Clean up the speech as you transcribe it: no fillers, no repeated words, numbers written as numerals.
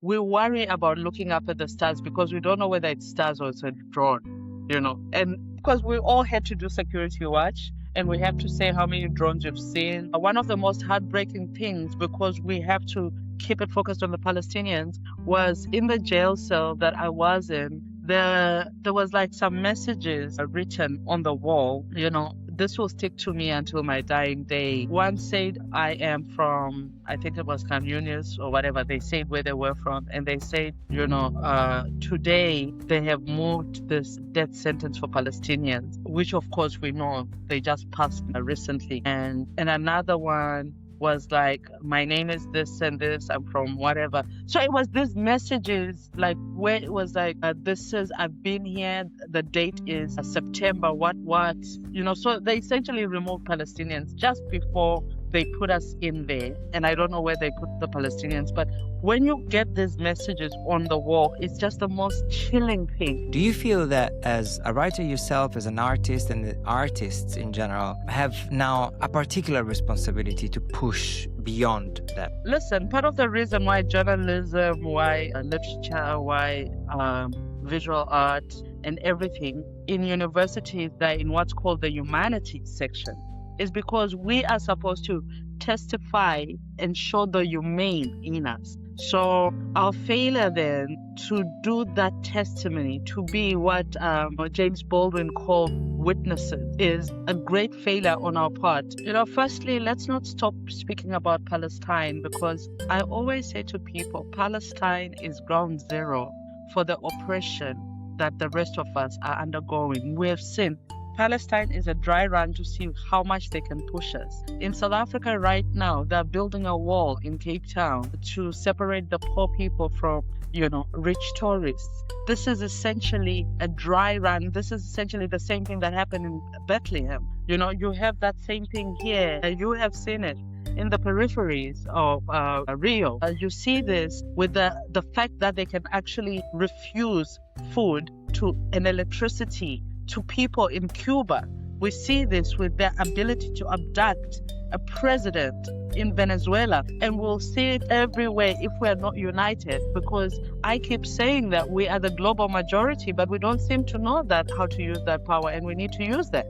we worry about looking up at the stars because we don't know whether it's stars or it's a drone, and because we all had to do security watch and we have to say how many drones we've seen. One of the most heartbreaking things, because we have to keep it focused on the Palestinians, was in the jail cell that I was in, there was like some messages written on the wall, this will stick to me until my dying day. One said, I am from, I think it was Canunius or whatever. They said where they were from. And they said, today they have moved this death sentence for Palestinians, which of course we know they just passed recently. And another one was like, my name is this and this, I'm from whatever. So it was these messages like where it was like, this says I've been here, the date is September, what, so they essentially removed Palestinians just before they put us in there. And I don't know where they put the Palestinians, but when you get these messages on the wall, it's just the most chilling thing. Do you feel that as a writer yourself, as an artist, and the artists in general have now a particular responsibility to push beyond that? Listen, part of the reason why journalism, why literature, why visual art and everything in universities, they're in what's called the humanities section, is because we are supposed to testify and show the humane in us. So our failure then to do that testimony, to be what James Baldwin called witnesses, is a great failure on our part. Firstly, let's not stop speaking about Palestine, because I always say to people, Palestine is ground zero for the oppression that the rest of us are undergoing. We have seen Palestine is a dry run to see how much they can push us. In South Africa right now, they're building a wall in Cape Town to separate the poor people from, rich tourists. This is essentially a dry run. This is essentially the same thing that happened in Bethlehem. You have that same thing here. You have seen it in the peripheries of Rio. You see this with the fact that they can actually refuse food and electricity to people in Cuba. We see this with their ability to abduct a president in Venezuela, and we'll see it everywhere if we are not united, because I keep saying that we are the global majority, but we don't seem to know how to use that power, and we need to use that.